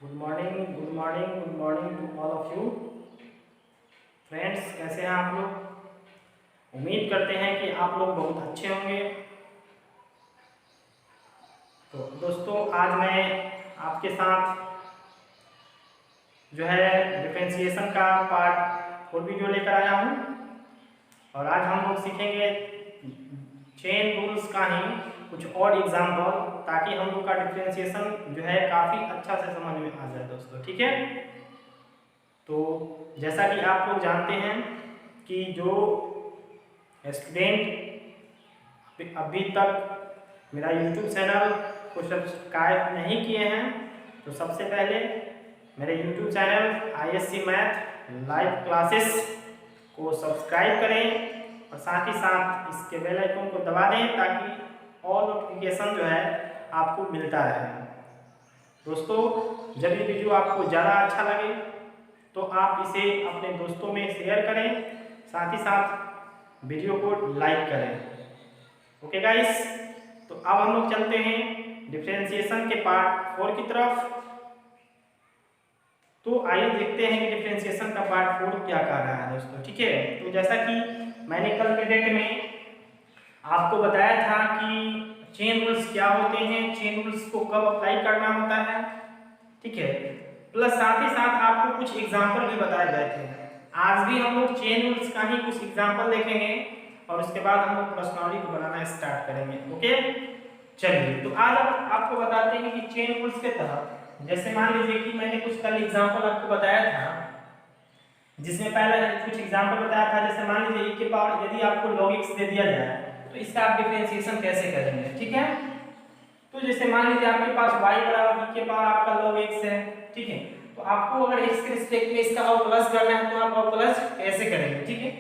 Good morning, good morning, good morning to all of you friends. कैसे हैं आप लोग? उम्मीद करते हैं कि आप लोग बहुत अच्छे होंगे। तो दोस्तों, आज मैं आपके साथ जो है डिफरेंशिएशन का पार्ट 4 वीडियो लेकर आया हूँ। और आज हम लोग सीखेंगे चेन रूल्स का ही कुछ और एग्जाम्पल, ताकि हम लोग का डिफरेंशिएशन जो है काफ़ी अच्छा से समझ में आ जाए दोस्तों। ठीक है, तो जैसा कि आप लोग जानते हैं कि जो स्टूडेंट अभी तक मेरा YouTube चैनल को सब्सक्राइब नहीं किए हैं, तो सबसे पहले मेरे YouTube channel ISC math live classes को सब्सक्राइब करें और साथ ही साथ इसके बेल आइकन को दबा दें, ताकि ऑल नोटिफिकेशन जो है आपको मिलता रहे। दोस्तों, जब ये वीडियो आपको ज़्यादा अच्छा लगे तो आप इसे अपने दोस्तों में शेयर करें, साथ ही साथ वीडियो को लाइक करें। ओके गाइस, तो अब हम लोग चलते हैं डिफरेंशिएशन के पार्ट 4 की तरफ। तो आइए देखते हैं कि डिफरेंशिएशन का पार्ट 4 क्या कर रहा है दोस्तों। ठीक है, तो जैसा कि मैंने कल के डेट में आपको बताया था कि चेन रूल्स क्या होते हैं, चेन रूल्स को कब अप्लाई करना होता है। ठीक है, प्लस साथ ही साथ आपको कुछ एग्जाम्पल भी बताए गए थे। आज भी हम लोग चेन रूल्स का ही कुछ एग्जाम्पल देखेंगे और उसके बाद हम लोग प्रश्नावली को बनाना स्टार्ट करेंगे। ओके, चलिए, तो आज आपको बताते हैं कि चेन रूल्स के तहत जैसे मान लीजिए कि मैंने कुछ कल एग्जाम्पल आपको बताया था, जिसमें पहले कुछ एग्जाम्पल बताया था। जैसे मान लीजिए e के पावर यदि आपको log x दे दिया जाए तो इसका आप डिफरेंशिएशन कैसे करेंगे। ठीक है, तो जैसे मान लीजिए आपके पास y बराबर e के पावर आपका log x है। ठीक है, तो आपको अगर x के रिस्पेक्ट में इसका अवकलज करना है तो आप अवकलज कैसे करेंगे। ठीक है,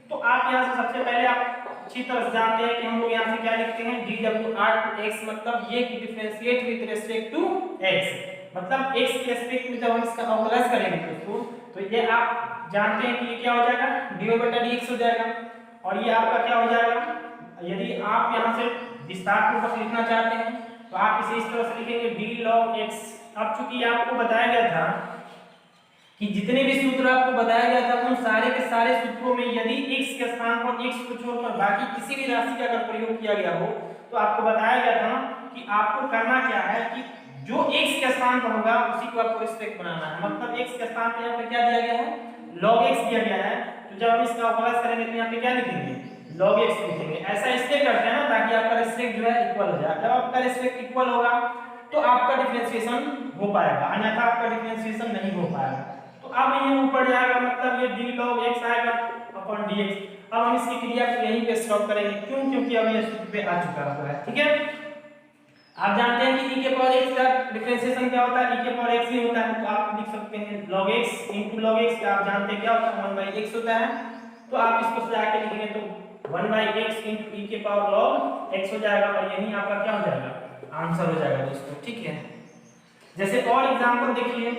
तो आप यहाँ से सबसे पहले आप अच्छी तरह से जानते हैं कि हम लोग यहाँ से क्या लिखते हैं, dw to x, मतलब ये कि differentiate with respect to x, मतलब x के रिस्पेक्ट में जब हम इसका अवकलज करेंगे दोस्तों, तो ये आप जानते हैं कि ये क्या हो जाएगा, dy/dx हो जाएगा। और ये आपका क्या हो जाएगा, यदि आप यहाँ से विस्तार पूर्वक लिखना चाहते हैं तो आप इसे इस तरह से लिखेंगे d log x। अब चूंकि आपको बताया गया था कि जितने भी सूत्र आपको बताया गया था उन सारे के सारे सूत्रों में यदि x के स्थान पर x को छोड़कर बाकी किसी भी राशि का अगर प्रयोग किया गया हो, तो आपको बताया गया था कि आपको करना क्या है कि जो x के स्थान पर होगा उसी को आपको रिस्पेक्ट बनाना है। मतलब x के स्थान पर यहाँ पे क्या दिया गया है, log x दिया गया है, तो जब हम इसका अवकलज करेंगे तो यहाँ पे क्या लिखेंगे, log x लिखेंगे। ऐसा इसलिए करते हैं ना ताकि आपका रिस्पेक्ट जो है इक्वल हो जाए। जब आपका रिस्पेक्ट इक्वल होगा तो आपका डिफरेंशिएशन हो पाएगा, अन्यथा आपका डिफरेंशिएशन नहीं हो पाएगा। तो अब ये ऊपर जाएगा, मतलब ये d log x आएगा अपन dx। अब हम इसकी क्रिया को यहीं पे स्टॉप करेंगे, क्यों, क्योंकि अब ये सूत्र पे आ चुका है। ठीक है, आप जानते हैं कि e के पावर x का डिफरेंशिएशन क्या होता है, e के पावर x ही होता है। तो आप लिख सकते हैं log x into log x, आप जानते हैं क्या होता है, 1/x होता है। तो आप इसको सजा के लिखेंगे तो 1/x into e के पावर log x हो जाएगा, और यही आपका क्या हो जाएगा, आंसर हो जाएगा दोस्तों। ठीक है, जैसे और एग्जांपल देखिए,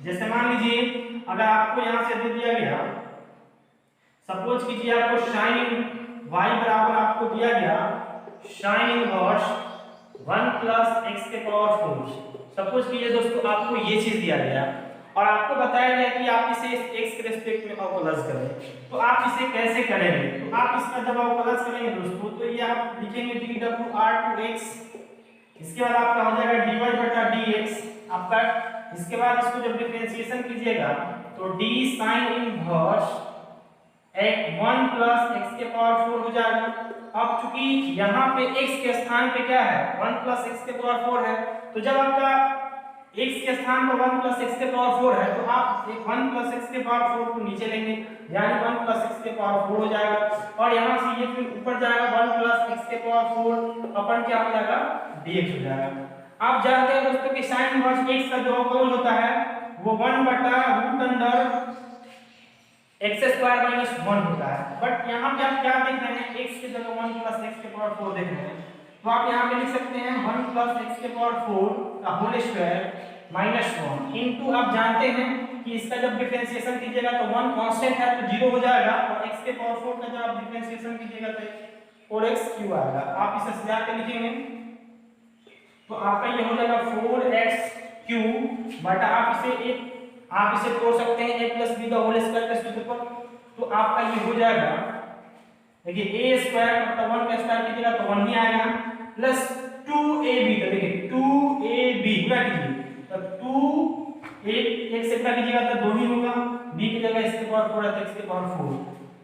जैसे मान लीजिए अगर आपको यहां से दे दिया गया, सपोज कीजिए आपको sin y बराबर आपको दिया गया sin इनवर्स 1 + x के पावर 4। सपोज कीजिए दोस्तों आपको ये चीज दिया गया और आपको बताया गया कि आप इसे x के रिस्पेक्ट में अवकलज करें, तो आप इसे कैसे करेंगे। तो आप इसका जब अवकलज करेंगे दोस्तों, तो ये आप लिखेंगे dw to x, इसके बाद आपका हो जाएगा dy/dx आपका। इसके बाद इसको जब डिफरेंशिएशन कीजिएगा तो d sin इनवर्स 1 + x के पावर 4 हो जाएगा। अब चूंकि यहाँ पे x के स्थान पे क्या है, 1 + x के पावर 4 है, तो जब आपका x के स्थान पर 1 + x के पावर 4 है, तो आप 1 + x के पावर 4 को नीचे लेंगे, यानी 1 + x के पावर 4 हो जाएगा। और यहाँ से ये फिर ऊपर जाएगा 1 + x के पावर 4 अपन क्या हो जाएगा, dx हो जाएगा। आप जानते हैं दोस्तों कि sin इनवर्स x का जो अवकलन होता है वो 1/√(x² - 1) होता है। बट यहाँ पे आप क्या देख रहे हैं, x की जगह 1 + x के पावर 4 देख रहे हैं, तो आप यहाँ पे लिख सकते हैं 1 + x के पावर 4 का होल स्क्वायर -1 इनटू, आप जानते हैं कि इसका जब डिफरेंशिएशन कीजिएगा तो 1 कांस्टेंट है तो 0 हो जाएगा, और x के पावर 4 का जब आप डिफरेंशिएशन कीजिएगा तो 4x³ आएगा। आप इसे सजा के लिखेंगे तो आपका ये हो जाएगा 4x³ क्यू बटा आप इसे तोड़ सकते हैं a प्लस बी का होल स्क्वायर के सूत्र पर। तो आपका ये हो जाएगा, देखिए a स्क्वायर मतलब 1 का स्क्वायर कीजिएगा तो 1 ही आएगा, प्लस 2ab, तो देखिए 2ab गुणा कीजिए तो 2 एक से गुणा कीजिएगा तो 2 ही होगा, b की जगह x की पावर 4 है तो x की पावर 4,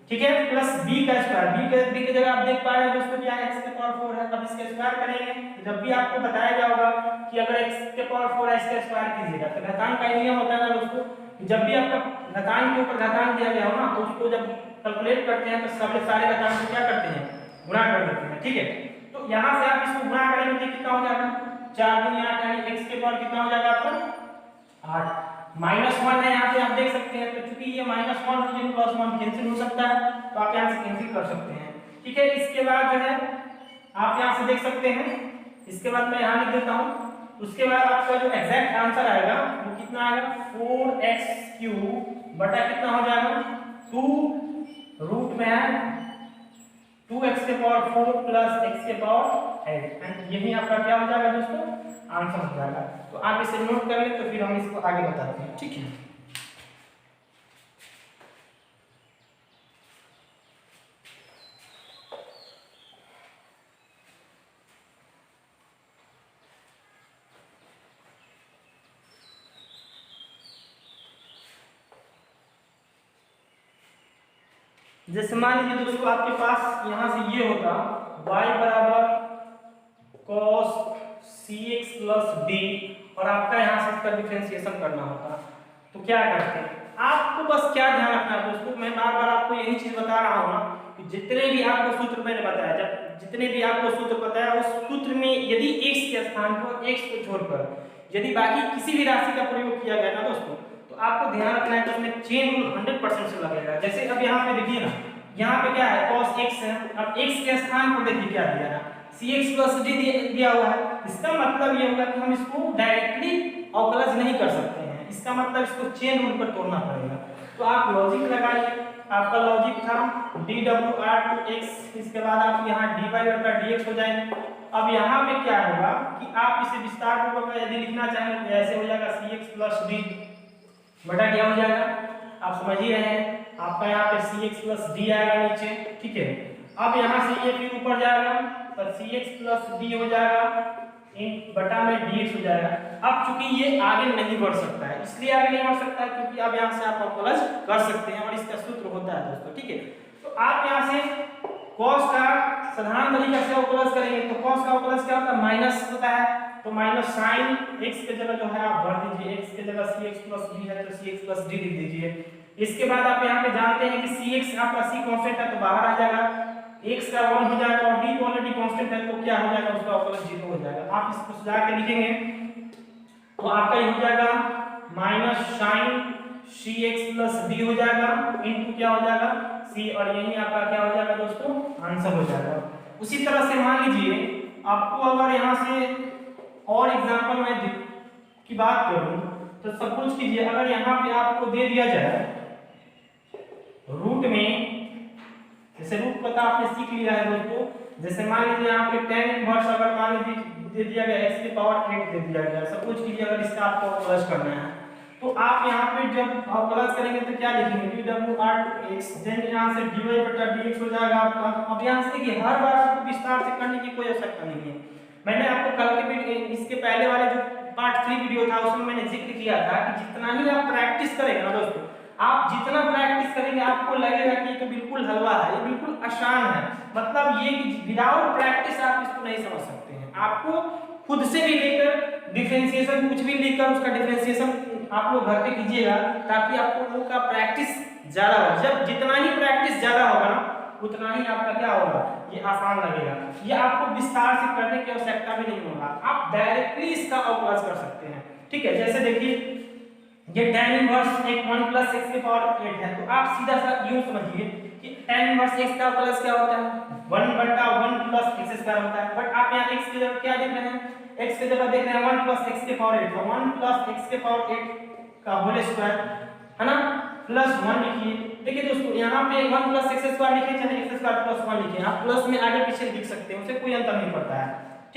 ठीक है, प्लस b का स्क्वायर, b की जगह आप देख पा रहे हैं दोस्तों क्या है, x की पावर 4 है। अब इसका स्क्वायर करेंगे तो जब भी आपको बताया जाएगा कि अगर x की पावर 4 है इसका स्क्वायर कीजिएगा, तो घातांक का नियम होता है दोस्तों, जब भी आपका घातांक के ऊपर घातांक दिया गया हो ना तो उसको जब कैलकुलेट करते हैं तो सारे घातांक को क्या करते हैं, गुणा कर देते हैं, ठीक है। तो यहां से आप इसको गुणा करेंगे तो कितना हो जाएगा, 4 दूनी 8 यानी x के पावर कितना हो जाएगा आपका 8, -1 है यहाँ पे आप देख सकते हैं, तो चूंकि ये -1 हो जाए प्लस 1 कैंसिल हो सकता है तो आप यहाँ से कैंसिल कर सकते हैं, ठीक है। इसके बाद जो है आप यहाँ से देख सकते हैं, इसके बाद मैं यहाँ लिख देता हूँ, उसके बाद आपका जो एग्जैक्ट आंसर आएगा वो कितना आएगा 4x³ बटा कितना हो जाएगा 2 रूट में है 2x के पावर 4 प्लस x के पावर 8, एंड यही आपका क्या हो जाएगा दोस्तों, आंसर हो जाएगा। तो आप इसे नोट कर लें तो फिर हम इसको आगे बताते हैं, ठीक है। जैसे मान लीजिए दोस्तों आपके पास यहाँ से ये होता y बराबर cos cx प्लस d और आपका यहाँ से इसका डिफरेंशिएशन करना होता, तो क्या करते हैं, आपको बस क्या ध्यान रखना है दोस्तों, मैं बार बार आपको यही चीज बता रहा हूँ ना कि जितने भी आपको सूत्र मैंने बताया, जब जितने भी आपको सूत्र बताया उस सूत्र में यदि x के स्थान पर x को छोड़कर यदि बाकी किसी भी राशि का प्रयोग किया गया ना दोस्तों, तो आपको ध्यान रखना है कि उसमें चेन रूल 100% से लगेगा। जैसे अब यहाँ पे देखिए ना, यहाँ पे क्या है cos x है, अब x के स्थान पर देखिए क्या दिया है cx प्लस d दिया हुआ है, इसका मतलब ये होगा कि हम इसको डायरेक्टली अवकलज नहीं कर सकते हैं, इसका मतलब इसको चेन रूल पर तोड़ना पड़ेगा। तो आप लॉजिक लगाइए, आपका लॉजिक था dwr2x, इसके बाद आप यहाँ dy बटा dx हो जाएंगे। अब यहाँ पे क्या होगा कि आप इसे विस्तार पूर्वक यदि लिखना चाहें तो ऐसे हो जाएगा cx प्लस d बटा क्या हो जाएगा, आप समझ ही रहे हैं, आपका यहाँ पे cx प्लस d आएगा नीचे, ठीक है। अब यहाँ से ये फिर ऊपर जाएगा तो cx प्लस d हो जाएगा इन बटा में dx हो जाएगा। अब चूंकि ये आगे नहीं बढ़ सकता है, इसलिए आगे नहीं बढ़ सकता है क्योंकि अब यहाँ से आप अवकलज कर सकते हैं और इसका सूत्र होता है दोस्तों, ठीक है। तो आप यहाँ से cos का साधारण तरीका से अवकलज करेंगे तो cos का अवकलज क्या होता है, माइनस होता है, तो माइनस साइन x के जगह जो है आप भर दीजिए, x के जगह cx प्लस d है तो cx प्लस d लिख दीजिए। इसके बाद आप यहाँ पे जानते हैं कि cx आपका c कांस्टेंट है तो बाहर आ जाएगा, x का 1 हो जाएगा और d ऑलरेडी कांस्टेंट है तो क्या हो जाएगा, उसका अवकलज 0 हो जाएगा। आप इसको सजा के लिखेंगे तो आपका ये हो जाएगा minus sine cx plus d हो जाएगा इनटू क्या हो जाएगा c, और यही आपका क्या हो जाएगा दोस्तों, आंसर हो जाएगा। उसी तरह से मान लीजिए आपको अगर यहाँ से और एग्जांपल मैं की बात करूं तो सपोज कीजिए अगर यहाँ पे आपको दे दिया जाए रूट में, जैसे रूट पता आपने सीख लिया है दोस्तों, जैसे मान लीजिए यहाँ पे tan इनवर्स अगर मान लीजिए दे दिया गया x की पावर 8 दे दिया गया, सपोज कीजिए अगर इसका आपको अवकलज करना है तो आप यहाँ पे जब अवकलज करेंगे तो क्या लिखेंगे dwr2x, देन यहाँ से dy बटा dx हो जाएगा आपका। अब यहाँ से देखिए हर बार आपको विस्तार से करने की कोई आवश्यकता नहीं है, मैंने आपको कल के इसके पहले वाले जो पार्ट 3 वीडियो था उसमें मैंने जिक्र किया था कि जितना ही आप प्रैक्टिस करेंगे ना दोस्तों, आप जितना प्रैक्टिस करेंगे आपको लगेगा कि ये तो बिल्कुल हलवा है, ये बिल्कुल आसान है, मतलब ये कि विदाउट प्रैक्टिस आप इसको नहीं समझ सकते हैं। आपको खुद से भी लेकर डिफरेंशिएशन कुछ भी लेकर उसका डिफरेंशिएशन आप लोग घर पे कीजिएगा ताकि आप लोगों का प्रैक्टिस ज्यादा हो, जब जितना ही प्रैक्टिस ज्यादा होगा ना उतना ही आपका क्या होगा, ये आसान लगेगा, ये आपको विस्तार से करने की आवश्यकता भी नहीं होगा, आप डायरेक्टली इसका अवकलज कर सकते हैं, ठीक है। जैसे देखिए ये tan इनवर्स 1 प्लस x की पावर 8 है तो आप सीधा सा यूं समझिए कि tan इनवर्स x का अवकलज क्या होता है, 1 बटा 1 प्लस x स्क्वायर होता है, बट आप यहाँ x की जगह क्या देख रहे हैं, x की जगह देख रहे हैं 1 प्लस x की पावर 8, तो 1 प्लस x की पावर 8 का होल स्क्वायर है ना, प्लस 1 लिखिए। देखिए दोस्तों यहाँ पे 1 प्लस x स्क्वायर लिखिए चाहे x स्क्वायर प्लस 1 लिखिए, आप प्लस में आगे पीछे लिख सकते हैं, उससे कोई अंतर नहीं पड़ता है,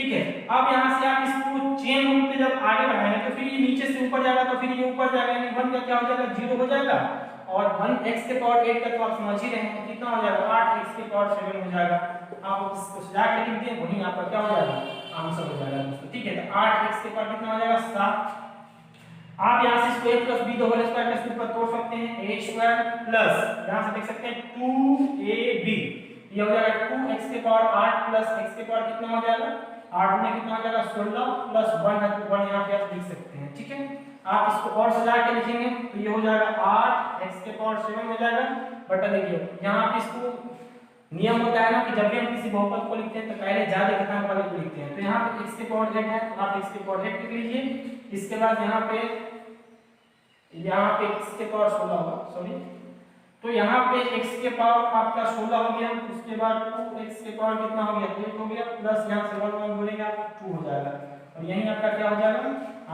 ठीक है। अब यहाँ से आप इसको चेन रूल पे जब आगे बढ़ाएंगे तो फिर ये नीचे से ऊपर जाएगा, तो फिर ये ऊपर जाएगा, यानी 1 का क्या हो जाएगा 0 हो जाएगा, और 1 x के पावर 8 का तो आप समझ ही रहे हैं कितना हो जाएगा 8 x के पावर 7 हो जाएगा। आप इसको सजा के लिख दें, वही आपका क्या हो जाएगा आंसर हो जाएगा दोस्तों, ठीक है। तो 8 x के पावर कितना हो जाएगा 7। आप यहाँ से इसको a plus b whole square के रूप में तोड़ सकते हैं, a स्क्वायर प्लस यहाँ से देख सकते हैं 2ab, ये हो जाएगा 2x के पावर 8 प्लस x के पावर कितना हो जाएगा 8 में कितना हो जाएगा 16 प्लस 1 है, तो 1 यहाँ पे आप लिख सकते हैं, ठीक है। आप इसको और सजा के लिखेंगे तो ये हो जाएगा 8 x के पावर 7 हो जाएगा, बटा देखिए यहाँ पे इसको नियम होता है ना कि जब भी हम किसी बहुपद को लिखते हैं तो पहले ज्यादा घटांक वाले को लिखते हैं। तो यहाँ पे x के पावर 8 है तो आप x के पावर 8 लिख लीजिए, इसके बाद यहाँ पे x के पावर 16 होगा, सॉरी, तो यहाँ पे x के पावर आपका 16 हो गया, उसके बाद 2x के पावर कितना हो गया 8 हो गया, प्लस यहाँ से 1 जोड़ेगा 2 हो जाएगा, और यही आपका क्या हो जाएगा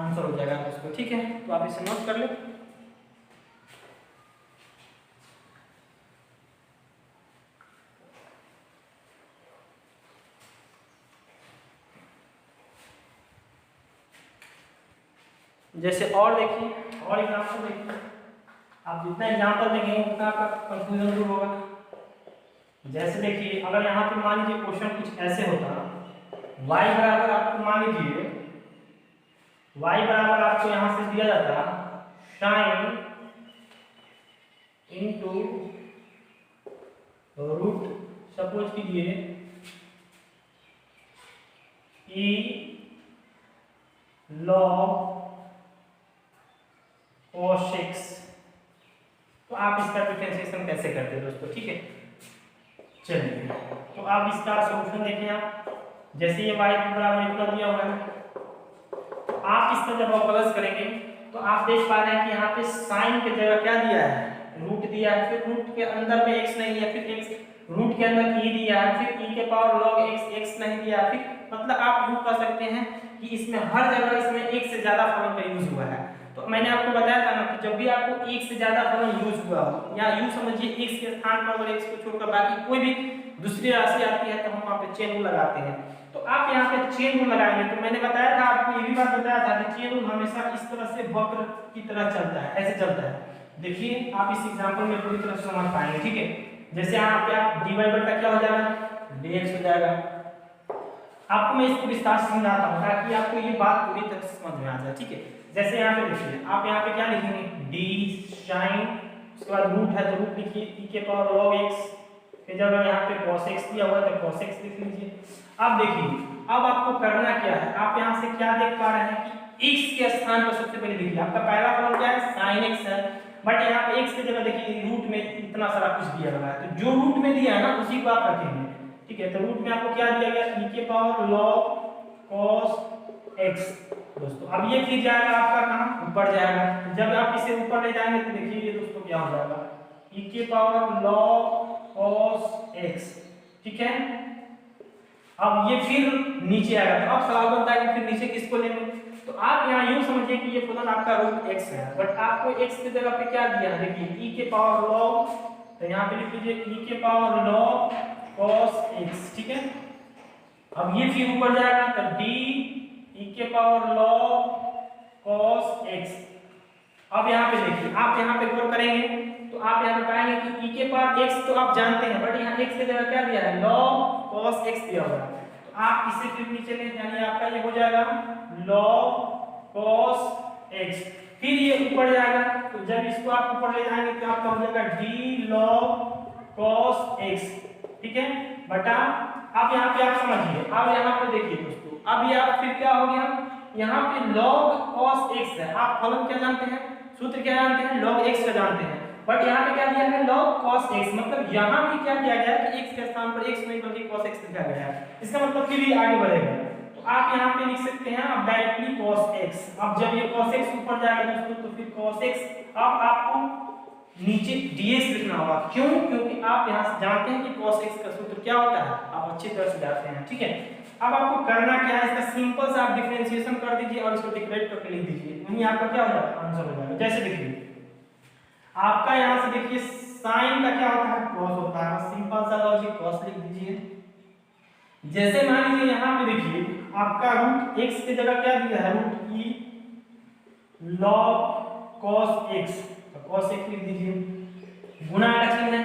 आंसर हो जाएगा दोस्तों, ठीक है। तो आप इसे नोट कर ले। जैसे और देखिए, और एग्जाम्पल देखिए, आप जितना एग्जाम्पल देंगे उतना आपका कंफ्यूजन दूर होगा। जैसे देखिए अगर यहाँ पे मान लीजिए क्वेश्चन कुछ ऐसे होता, y बराबर आपको मान लीजिए y बराबर आपको यहाँ से दिया जाता sin इंटू रूट सपोज कीजिए e log cos x, तो आप इसका डिफरेंशिएशन कैसे करते हैं दोस्तों, ठीक है। चलिए तो आप इसका सॉल्यूशन देखें, आप जैसे ये y बराबर इतना दिया हुआ है, तो आप इसका जब अवकलज करेंगे तो आप देख पा रहे हैं कि यहाँ पे साइन की जगह क्या दिया है रूट दिया है, फिर रूट के अंदर में x नहीं है, फिर x रूट के अंदर e दिया है, फिर e के पावर log x नहीं दिया, फिर मतलब आप यूज कर सकते हैं कि इसमें हर जगह इसमें एक से ज्यादा फलन का यूज हुआ है। तो मैंने आपको बताया था ना कि जब भी आपको एक से ज्यादा फलन यूज हुआ हो या यूं समझिए x के स्थान पर अगर x को छोड़कर बाकी कोई भी दूसरी राशि आती है तो हम वहां पे चेन रूल लगाते हैं। तो आप यहाँ पे चेन रूल लगाएंगे, तो मैंने बताया था आपको ये भी बात बताया था कि चेन रूल हमेशा इस तरह से वक्र की तरह चलता है, ऐसे चलता है। देखिए आप इस एग्जांपल में पूरी तरह से समझ पाएंगे, ठीक है। जैसे यहाँ पे आप dy बटा क्या हो जाएगा dx हो जाएगा। आपको मैं इसको विस्तार से समझाता हूँ ताकि आपको ये बात पूरी तरह से समझ में आ जाए, ठीक है। जैसे यहाँ पे देखिए आप यहाँ पे क्या लिखेंगे d sin, उसके बाद रूट है तो रूट लिखिए e के पावर log x, फिर जब यहाँ पे cos x दिया हुआ है तो cos x लिख लीजिए। अब देखिए अब आपको करना क्या है, आप यहाँ से क्या देख पा रहे हैं कि x के स्थान पर सबसे पहले देखिए आपका पहला फलन क्या है sin x है, बट यहाँ पे x की जगह देखिए रूट में इतना सारा कुछ दिया हुआ है, तो जो रूट में दिया है ना उसी को आप रखेंगे, ठीक है। तो रूट में आपको क्या दिया गया e के पावर log cos x दोस्तों। अब ये फिर जाएगा आपका कहाँ ऊपर जाएगा, तो जब आप इसे ऊपर ले जाएंगे तो देखिए ये दोस्तों क्या हो जाएगा e के पावर log cos x, ठीक है। अब ये फिर नीचे आएगा, तो अब सवाल बनता है कि फिर नीचे किसको लेंगे, तो आप यहाँ यूं समझिए कि ये फलन आपका रूट x है, बट आपको x की जगह पे क्या दिया है देखिए e के पावर log, तो यहाँ पे लिख लीजिए e के पावर log cos x, ठीक है। अब ये फिर ऊपर जाएगा तो d e के पावर log cos x। अब यहाँ पे देखिए आप यहाँ पे गौर करेंगे तो आप यहाँ पे पाएंगे कि e के पावर x तो आप जानते हैं, बट यहाँ x की जगह क्या दिया है log cos x दिया हुआ है, तो आप इसे फिर नीचे ले यानी आपका ये हो जाएगा log cos x, फिर ये ऊपर जाएगा, तो जब इसको आप ऊपर ले जाएंगे तो आपका हो जाएगा d log cos x, ठीक है। बटा अब यहाँ पे आप समझिए, अब यहाँ पे देखिए दोस्तों, अब ये आप फिर क्या हो गया यहाँ पे log cos x है, आप फलन क्या जानते हैं सूत्र क्या जानते हैं log x का जानते हैं, बट यहाँ पे क्या दिया है log cos x, मतलब यहाँ भी क्या किया गया है कि x के स्थान पर x नहीं बल्कि cos x लिखा गया है, इसका मतलब फिर ये आगे बढ़ेगा, तो आप यहाँ पे लिख सकते हैं अब डायरेक्टली cos x। अब जब ये cos x ऊपर जाएगा दोस्तों तो फिर cos x, अब आपको नीचे dx लिखना होगा, क्यों, क्योंकि आप यहाँ से जानते हैं कि cos x का सूत्र क्या होता है, आप अच्छी तरह से जानते हैं, ठीक है। अब आपको करना क्या है, इसका सिंपल सा आप डिफरेंशिएशन कर दीजिए और इसको डिफरेंट करके लिख दीजिए, वही आपका क्या हो जाएगा आंसर हो जाएगा। जैसे देखिए आपका यहाँ से देखिए साइन का क्या होता है cos होता है, सिंपल सा लॉजिक cos लिख दीजिए। जैसे मान लीजिए यहाँ पे देखिए आपका रूट एक्स की जगह क्या दिया है, रूट ई लॉग कॉस एक्स, तो कॉस एक्स लिख दीजिए, गुणा का चिन्ह है,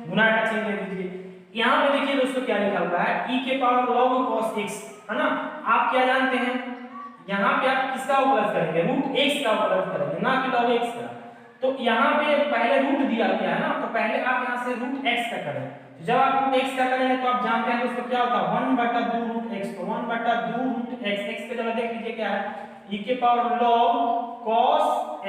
गुणा का चिन्ह दे दीजिए। यहाँ पे देखिए दोस्तों क्या लिखा हुआ है, e के पावर log cos x, है ना। आप क्या जानते हैं, यहाँ पे आप किसका उपलब्ध करेंगे, रूट x का उपलब्ध करेंगे, ना कि log x का। तो यहाँ पे पहले रूट दिया गया है ना, तो पहले आप यहाँ से रूट x का करें। जब आप रूट x का करेंगे तो आप जानते हैं दोस्तों क्या होता है, 1/2 रूट x, तो 1/2 रूट x, x के जगह देख लीजिए क्या है, e के पावर log cos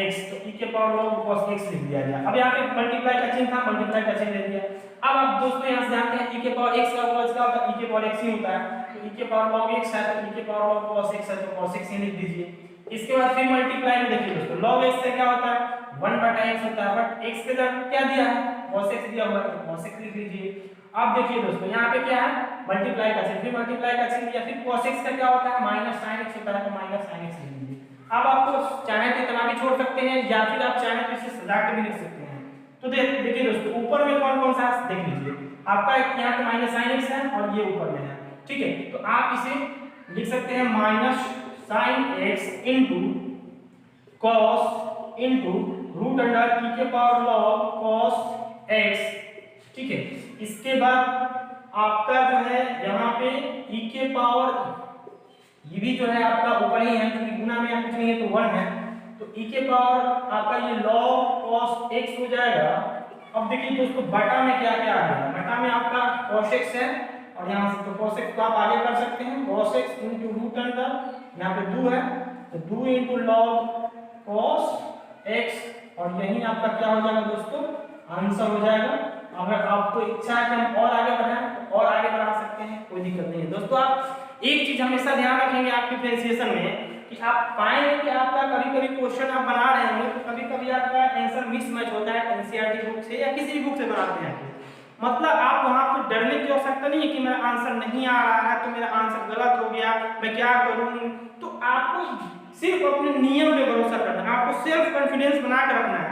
x, तो e के पावर log cos x लिख दिया गया। अब यहाँ पे मल्टीप्लाई का चिन्ह था, मल्टीप्लाई का चिन्ह दे दिया। अब आप दोस्तों यहाँ से जानते हैं e के पावर x का उपलब्ध क्या होता है, e के पावर x ही होता है, तो e के पावर log x है, तो e के पावर log cos x है, तो cos x ही लिख दीजिए। इसके बाद फिर मल्टीप्लाई में देखिए दोस्तों, log x से क्या होता है, 1/x होता है, बट x के जगह क्या दिया है, cos x दिया हुआ है, तो cos x लिख दीजिए। अब देखिए दोस्तों यहाँ पे क्या है, मल्टीप्लाई का चिन्ह, फिर मल्टीप्लाई का चिन्ह दिया, फिर cos x का क्या होता है, -sin x होता है, तो -sin x लिख दीजिए। अब आपको चाहे तो इतना भी छोड़ सकते हैं, या फिर आप चाहे तो इसे सजा के भी लिख सकते हैं। तो देखिए दोस्तों ऊपर में कौन कौन सा देख लीजिए, आपका यहाँ पे -sin x है और ये ऊपर में है, ठीक है। तो आप इसे लिख सकते हैं -sin x into cos into root under e के पावर log cos x, ठीक है। इसके बाद आपका जो है यहाँ पे e के पावर, ये भी जो है आपका ऊपर ही है क्योंकि गुना में कुछ नहीं है तो 1 है, तो e के पावर आपका ये log cos x हो जाएगा। अब देखिए दोस्तों बटा में क्या क्या आ गया, बटा में आपका cos x है, और यहाँ से तो cos x को आप आगे कर सकते हैं, cos x into root under, यहाँ पे 2 है तो 2 इंटू log cos x, और यही आपका क्या हो जाएगा दोस्तों, आंसर हो जाएगा। अगर आपको इच्छा है कि हम और आगे बढ़ाएं तो और आगे बढ़ा सकते हैं, कोई दिक्कत नहीं है दोस्तों। आप एक चीज हमेशा ध्यान रखेंगे आपकी डिफरेंशिएशन में कि आप पाएंगे कि आपका कभी-कभी क्वेश्चन आप बना रहे होंगे तो कभी-कभी आपका आंसर मिसमैच होता है एनसीईआरटी बुक से या किसी भी बुक से बनाते हैं, मतलब आप वहां पे डरने की आवश्यकता नहीं है कि मेरा आंसर नहीं आ रहा है तो मेरा आंसर गलत हो गया, मैं क्या करूं। तो आपको सिर्फ अपने नियम पे भरोसा करना है, आपको सेल्फ कॉन्फिडेंस बना के रखना है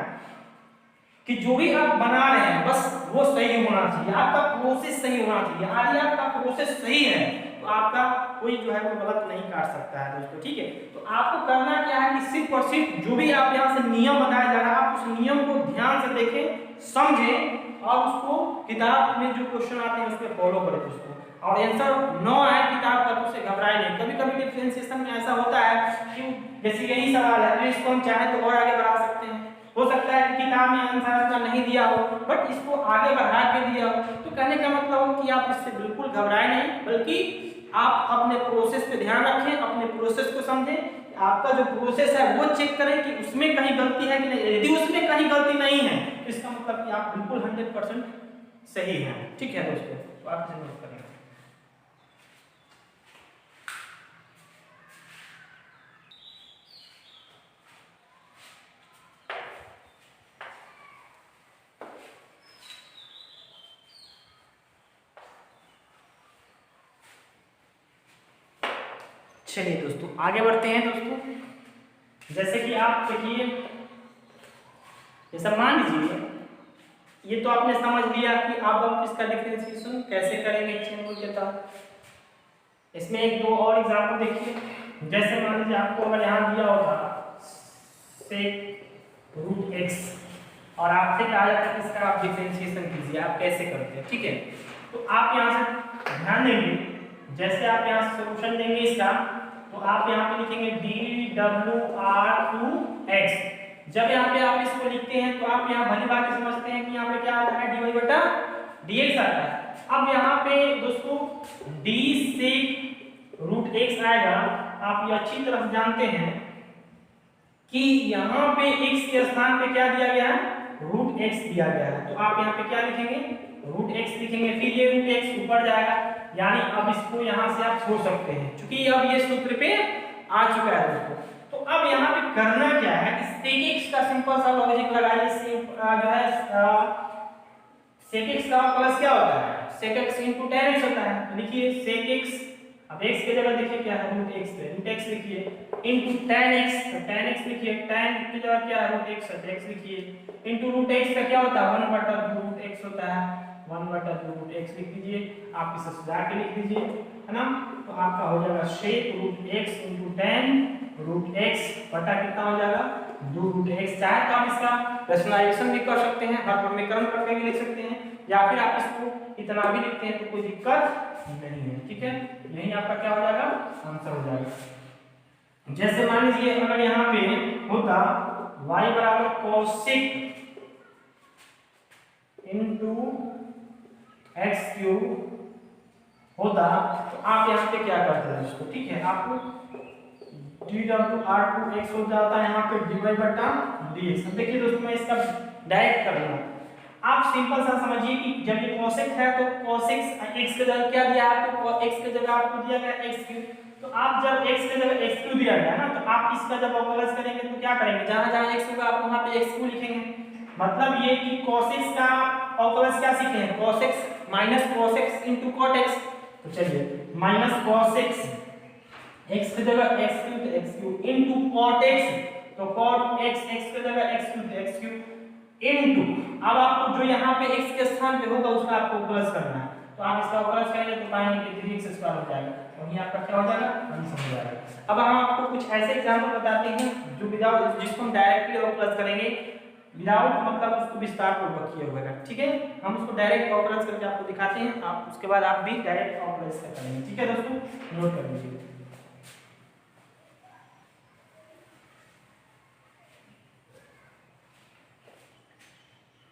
कि जो भी आप बना रहे हैं बस वो सही होना चाहिए, आपका प्रोसेस सही होना चाहिए। यदि आपका प्रोसेस सही है तो आपका कोई जो है वो गलत नहीं काट सकता है दोस्तों, ठीक है। तो आपको करना क्या है कि सिर्फ और सिर्फ जो भी आप यहाँ से नियम बताया जा रहा है आप उस नियम को ध्यान से देखें, समझें और उसको किताब में जो क्वेश्चन आते हैं उस पर फॉलो करें दोस्तों, और आंसर न आए किताब का तो उससे घबराए नहीं। कभी कभी डिफरेंशिएशन में ऐसा होता है कि जैसे यही सवाल है तो इसको हम चाहे तो और आगे बढ़ा सकते हैं, हो सकता है कि किताब में आंसर आपका नहीं दिया हो बट इसको आगे बढ़ा के दिया हो। तो कहने का मतलब हो कि आप इससे बिल्कुल घबराए नहीं, बल्कि आप अपने प्रोसेस पे ध्यान रखें, अपने प्रोसेस को समझें, आपका जो प्रोसेस है वो चेक करें कि उसमें कहीं गलती है कि नहीं। यदि उसमें कहीं गलती नहीं है तो इसका मतलब कि आप बिल्कुल 100% सही हैं, ठीक है दोस्तों। तो आप इसे नोट करें। चलिए दोस्तों आगे बढ़ते हैं दोस्तों। जैसे कि आप देखिए, जैसा मान लीजिए ये तो आपने समझ लिया कि आप इसका डिफरेंशिएशन कैसे करेंगे चेन रूल के तहत। इसमें एक दो और एग्जांपल देखिए, जैसे मान लीजिए आपको अगर यहाँ दिया होगा सेक रूट एक्स और आपसे कहा जाता है इसका आप डिफरेंशिएशन कीजिए, आप कैसे करते हैं, ठीक है। तो आप यहाँ से ध्यान देंगे, जैसे आप यहाँ से सोल्यूशन देंगे इसका तो आप यहाँ पे लिखेंगे dWr2x। जब यहाँ पे आप इसको लिखते हैं तो आप यहाँ भली बात समझते हैं कि यहाँ पे क्या आता है dy/dx आता है। अब यहाँ पे दोस्तों d से रूट x आएगा, आप ये अच्छी तरह से जानते हैं कि यहाँ पे x के स्थान पे क्या दिया गया है, रूट x दिया गया है। तो आप यहाँ पे क्या लिखेंगे, रूट x लिखेंगे, फिर ये रूट x ऊपर जाएगा, यानी अब इसको यहाँ से आप छोड़ सकते हैं क्योंकि अब ये सूत्र पे आ चुका है दोस्तों। तो अब यहाँ पे करना क्या है, sec x का सिंपल सा लॉजिक लगाइए, जो है sec x का प्लस क्या होता है, sec x into tan x होता है। लिखिए sec x, अब x की जगह देखिए क्या है रूट x है, रूट x लिखिए into tan x, तो tan x लिखिए, tan की जगह क्या है रूट x है, x लिखिए into रूट x का क्या होता है 1/2 रूट x होता है, 1/2 रूट x लिख दीजिए। आप इसे सुधार के लिख दीजिए, है ना। तो आपका हो जाएगा sec root X into tan root X बटा कितना हो जाएगा 2 रूट एक्स। चाहे तो आप इसका रैशनलाइजेशन भी कर सकते हैं, हर समीकरण करके भी लिख सकते हैं, या फिर आप इसको इतना भी लिखते हैं तो कोई दिक्कत नहीं है। ठीक है, यही आपका क्या हो जाएगा आंसर हो जाएगा। जैसे मान लीजिए अगर यहाँ पे होता y बराबर cosec इंटू एक्स क्यूब होता तो आप यहाँ पे क्या करते हैं दोस्तों, ठीक है, आपको D W R T X हो जाता है यहाँ पे डी वाई बटा डी एक्स। देखिए दोस्तों मैं इसका डायरेक्ट कर रहा हूँ, आप सिंपल सा समझिए कि जब ये cosec है तो cosec x के जगह क्या दिया है, तो x के जगह आपको दिया गया x क्यूब। तो आप जब x के जगह x क्यूब दिया गया ना तो आप इसका जब अवकलज करेंगे तो क्या करेंगे, जहां जहां x होगा आप वहां पे x क्यूब लिखेंगे। मतलब ये कि cosec का अवकलज क्या सीखे हैं, cosec minus cosec into cot x। तो चलिए माइनस cosec x की जगह x cube into cot x, तो cot x x की जगह x क्यूब इनटू, अब आपको जो यहाँ पे x के स्थान पे होगा उसका आपको प्लस करना है, तो आप इसका प्लस करेंगे तो पाएंगे कि 3x² हो जाएगा, वही आपका क्या हो जाएगा आंसर हो जाएगा। अब हम आपको कुछ ऐसे एग्जांपल बताते हैं जो विदाउट, जिसको हम डायरेक्टली प्लस करेंगे विदाउट मतलब उसको विस्तार पूर्वक किए हुए। ठीक है, हम उसको डायरेक्ट प्लस करके आपको दिखाते हैं, आप उसके बाद आप भी डायरेक्ट प्लस करेंगे। ठीक है दोस्तों, नोट कर लीजिए।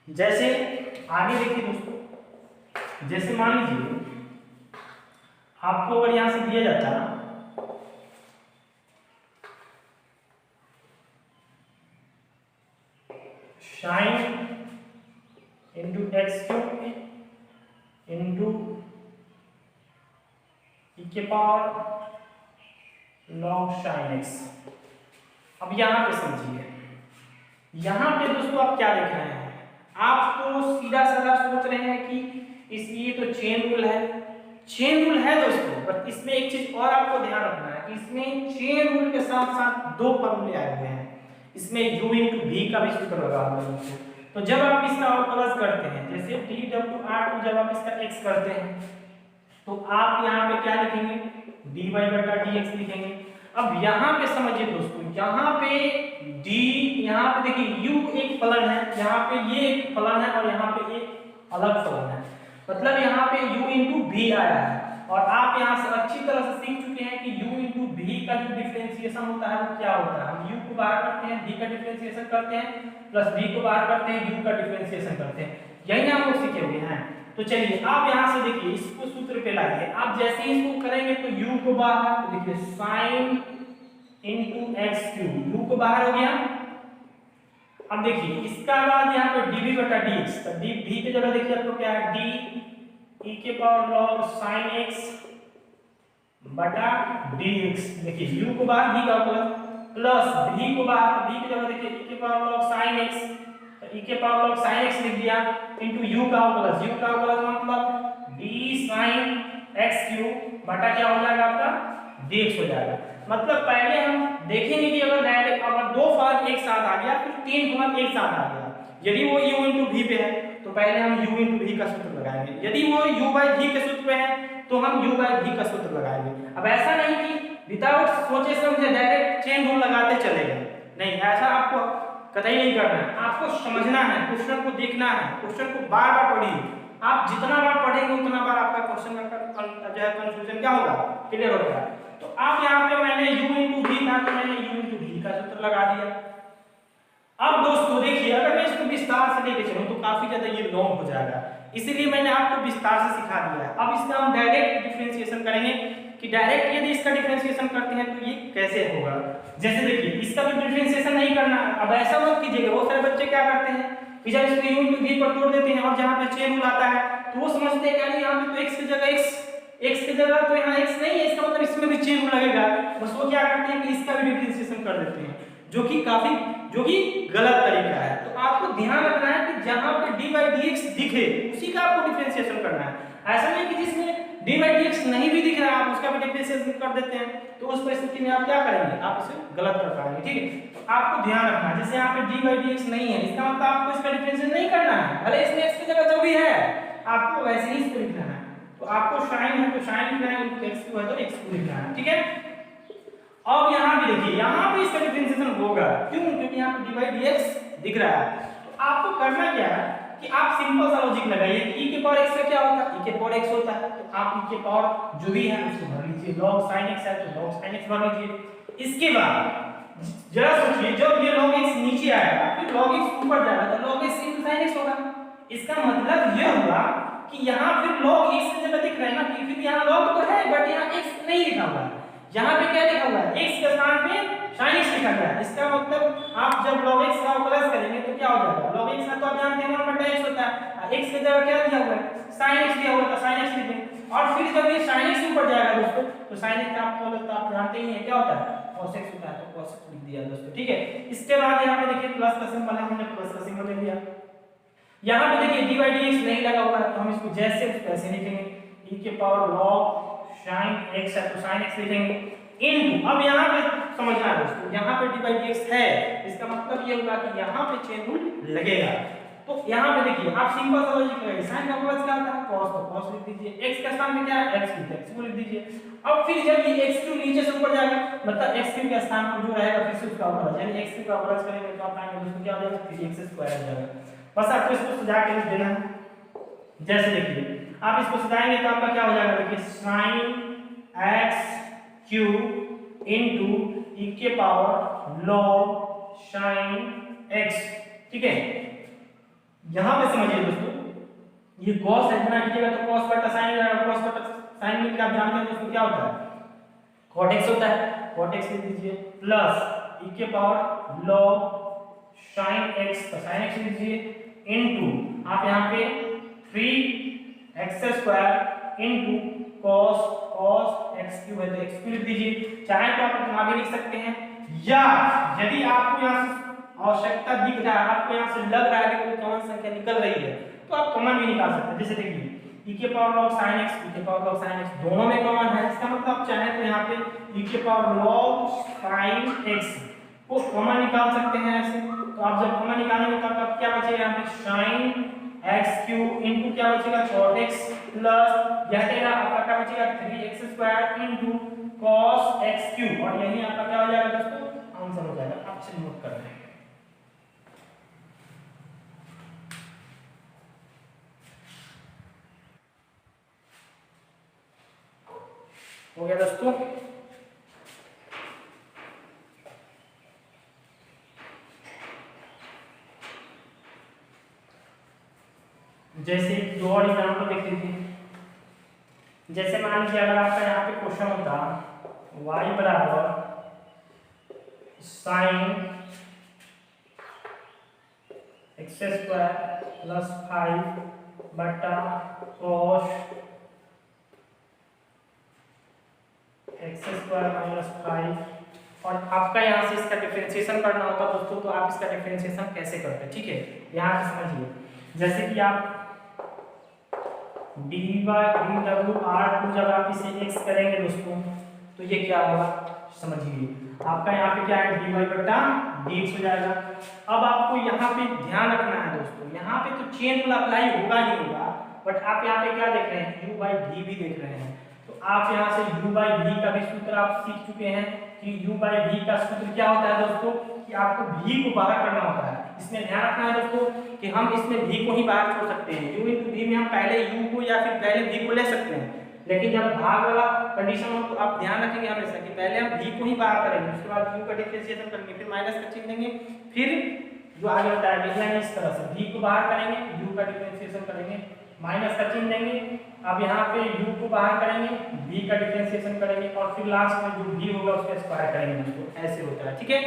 जैसे आगे देखिए दोस्तों, जैसे मान लीजिए आपको अगर यहां से दिया जाता sine into x cube into e के पावर लॉग साइन एक्स। अब यहां पे समझिए, यहां पे दोस्तों आप क्या देख रहे हैं, आप तो सीधा साधा सोच रहे हैं कि ये तो चेन रूल है, चेन रूल है दोस्तों, पर इसमें एक चीज और आपको ध्यान रखना है कि इसमें चेन रूल के साथ साथ दो फॉर्मूले आए हुए हैं, इसमें u इंटू v का भी सूत्र लगा हुआ है। तो जब आप इसका अवकलज करते हैं, जैसे डी डब्ल्यू आर टू जब आप इसका x करते हैं तो आप यहाँ पे क्या लिखेंगे, dy बटा dx लिखेंगे। अब यहाँ पे समझिए दोस्तों, यहाँ पे d, यहाँ पे देखिए u एक फलन है, यहाँ पे ये एक फलन है और यहाँ पे एक अलग फलन है, मतलब यहाँ पे u इंटू v आया है। और आप यहाँ से अच्छी तरह से सीख चुके हैं कि u इंटू v का जो डिफरेंशिएशन होता है वो क्या होता है, हम u को बाहर करते हैं, v का डिफरेंशिएशन करते हैं, प्लस v को बाहर करते हैं, u का डिफरेंशिएशन करते हैं, यही हम लोग सीखे हुए हैं। तो चलिए आप यहाँ से देखिए इसको सूत्र पे लाइए, आप जैसे ही इसको करेंगे तो u को बाहर, तो देखिए sin into x cube, u को बाहर हो गया। अब देखिए इसका बाद यहाँ पे dv बटा dx, तो v की जगह देखिए आपको क्या है, d e के पावर log sin x बटा dx। देखिए u को बाहर v का प्लस v को बाहर, v की जगह देखिए e के पावर log sin x, तो e के पावर log sin x लिख दिया इनटू u का प्लस, u का प्लस मतलब d sin x क्यूब बटा क्या हो जाएगा आपका dx हो जाएगा। मतलब पहले हम देखेंगे कि अगर डायरेक्ट अगर दो फलन एक साथ आ गया फिर तीन फलन एक साथ आ गया, यदि वो u इंटू v पे है तो पहले हम u इंटू v का सूत्र लगाएंगे, यदि वो u बाई v के सूत्र पे है तो हम u बाई v का सूत्र लगाएंगे। अब ऐसा नहीं कि विदाउट सोचे समझे डायरेक्ट चेन रूल लगाते चले गए, नहीं, ऐसा आपको कतई नहीं करना है, आपको समझना है, क्वेश्चन को देखना है, क्वेश्चन को बार बार पढ़िए, आप जितना बार पढ़ेंगे उतना बार आपका क्वेश्चन का जो है कंफ्यूजन क्या होगा, क्लियर होगा। तो आप यहाँ पे मैंने u इंटू v था तो मैंने u इंटू v का सूत्र लगा दिया। अब दोस्तों देखिए अगर मैं इसको विस्तार से लेके चलूं तो काफी ज्यादा ये लॉन्ग हो जाएगा, इसीलिए मैंने आपको विस्तार से सिखा दिया है। अब इसका हम डायरेक्ट डिफरेंशिएशन करेंगे कि डायरेक्ट यदि इसका डिफरेंशिएशन करते हैं तो ये कैसे होगा। जैसे देखिए इसका भी डिफरेंशिएशन नहीं करना है, अब ऐसा मत कीजिएगा, बहुत सारे बच्चे क्या करते हैं कि जब इसको u इंटू v पर तोड़ देते हैं और जहाँ पे चेन रूल आता है तो वो समझते हैं कि यहाँ पे तो x की जगह x की जगह तो यहाँ x नहीं है, इसका मतलब इसमें भी चेन रूल लगेगा, बस वो क्या करते हैं कि इसका भी डिफरेंशिएशन कर देते हैं, जो कि गलत तरीका है। तो आपको ध्यान रखना है कि जहां पे dy dx दिखे उसी का आपको डिफरेंशिएशन करना है, ऐसा नहीं कि जिसमें dy dx नहीं भी दिख रहा है आप उसका भी डिफरेंशिएशन कर देते हैं, तो उस परिस्थिति में आप क्या करेंगे, आप इसे गलत कर पाएंगे। ठीक है, तो आपको ध्यान रखना है जैसे यहाँ पे dy dx नहीं है इसका मतलब आपको इसका डिफरेंशिएशन नहीं करना है, भले इसमें x की जगह जो भी है आपको वैसे ही इसको लिखना है। तो आपको साइन है तो साइन लिखना है, x क्यू है तो x क्यू लिखना है, ठीक है। अब यहाँ भी देखिए, यहाँ पे इसका डिफरेंशिएशन होगा, क्यों? क्योंकि यहाँ पे dy dx दिख रहा है। तो आपको करना क्या है कि आप सिंपल सा लॉजिक लगाइए कि e के पावर x का क्या होता है, e के पावर x होता है, तो आप e के पावर जो भी है उसको भर लीजिए, log sin x है तो log sin x भर लीजिए। इसके बाद जरा सोचिए, जब ये log x नीचे आएगा फिर log x ऊपर जाएगा तो log x into sin x होगा। इसका मतलब ये हुआ कि यहाँ फिर log x की जगह दिख रहा है ना, कि फिर यहाँ log तो है बट यहाँ x नहीं लिखा हुआ है, यहाँ पे क्या लिखा हुआ है, x के स्थान पे sin x लिखा गया है। इसका मतलब आप जब log x का प्लस करेंगे तो क्या हो जाएगा, log x का तो आप जानते हैं 1/x होता है, x की जगह क्या दिया हुआ है, sin x दिया हुआ है, तो sin x लिखेंगे। और फिर जब ये sin x ऊपर जाएगा दोस्तों तो sin x का आपको लगता है आप जानते ही हैं क्या होता है, cos x होता है, तो cos x लिख दिया दोस्तों, ठीक है। इसके बाद यहाँ पे देखिए प्लस का सिंबल है, हमने प्लस का सिंबल ले लिया। यहाँ पे देखिए dy dx नहीं लगा हुआ है तो हम इसको जैसे वैसे लिखेंगे, e के पावर log sin x है तो sin x लिखेंगे इनटू, अब यहाँ पे समझना है दोस्तों, यहाँ पे dy dx है, इसका मतलब ये होगा कि यहाँ पे चेन रूल लगेगा। तो यहाँ पे देखिए आप सिंपल सा लॉजिक लगाइए, sin का प्लस क्या होता है, cos तो cos लिख दीजिए, x का स्थान पे क्या है, x को लिख दीजिए। अब फिर जब ये x क्यू नीचे से ऊपर जाएगा मतलब x क्यू के स्थान पर जो रहेगा फिर से उसका ऊपर यानी x क्यू का प्लस करेंगे तो आप पाएंगे दोस्तों क्या हो जाएगा, 3x² आ जाएगा। बस आपको इसको सजा के लिख देना है। जैसे देखिए आप इसको सजाएंगे तो आपका क्या हो जाएगा, देखिए sin x³ इनटू e के पावर log sin x, ठीक है। यहां पे समझिए दोस्तों, ये cos है गुना कीजिएगा तो cos बटा sin हो जाएगा, cos बटा sin में आप जानते हैं दोस्तों क्या होता है, cot x होता है, cot x लिख दीजिए प्लस e के पावर log sin x तो sin x लिख दीजिए इनटू आप यहाँ पे 3x² इनटू cos x³ है तो x³ लिख दीजिए। चाहे तो आप इतना भी लिख सकते हैं, या यदि आपको यहाँ से आवश्यकता दिख रहा है, आपको यहाँ से लग रहा है कि कोई कॉमन संख्या निकल रही है तो आप कॉमन भी निकाल सकते हैं। जैसे देखिए e के power log sin x, e के पावर log sin x दोनों में कॉमन है, इसका मतलब आप चाहे तो यहाँ पे e के पावर log sin x को कॉमन निकाल सकते हैं ऐसे। तो आप जब कॉमन निकालेंगे तो आपका क्या बचेगा, यहाँ पे sin x³ इनटू क्या बचेगा, cot x प्लस यह तेरा आपका क्या बचेगा 3x² इनटू cos x³ और यही आपका क्या हो जाएगा दोस्तों, आंसर हो जाएगा। आप इसे नोट कर लें। हो गया दोस्तों। जैसे दो और एग्जाम्पल देख लीजिए, जैसे मान लीजिए अगर आपका यहाँ पे क्वेश्चन होता y बराबर sin x² प्लस 5 बटा cos x² माइनस 5 और आपका यहाँ से इसका डिफरेंशिएशन करना होगा दोस्तों, तो आप इसका डिफरेंशिएशन कैसे करते हैं, ठीक है। यहाँ पे समझिए, जैसे कि आप dw/r2 जब आप इसे x करेंगे दोस्तों तो ये क्या होगा, समझिए आपका यहाँ पे क्या है dy/dx हो जाएगा। अब आपको यहाँ पे ध्यान रखना है दोस्तों, यहाँ पे तो चेन रूल अप्लाई होगा ही होगा, बट आप यहाँ पे क्या देख रहे हैं, u/v भी देख रहे हैं। तो आप यहाँ से u/v का भी सूत्र आप सीख चुके हैं कि u/v का सूत्र क्या होता है दोस्तों, कि आपको v को बाहर करना होता है। इसमें ध्यान रखना है दोस्तों कि हम इसमें v को ही बाहर छोड़ सकते हैं, u into v में हम पहले u को या फिर पहले v को ले सकते हैं, लेकिन जब भाग वाला कंडीशन हो तो आप ध्यान रखेंगे हमेशा कि पहले हम v को ही बाहर करेंगे, उसके बाद u का डिफरेंशिएशन करेंगे, फिर माइनस का चिन्ह देंगे, फिर जो आगे बताया लिखना इस तरह से v को बाहर करेंगे, u का डिफरेंशिएशन करेंगे, माइनस का चिन्ह देंगे, अब यहाँ पे u को बाहर करेंगे, v का डिफरेंशिएशन करेंगे और फिर लास्ट में जो v होगा उसका स्क्वायर करेंगे दोस्तों, ऐसे होता है, ठीक है।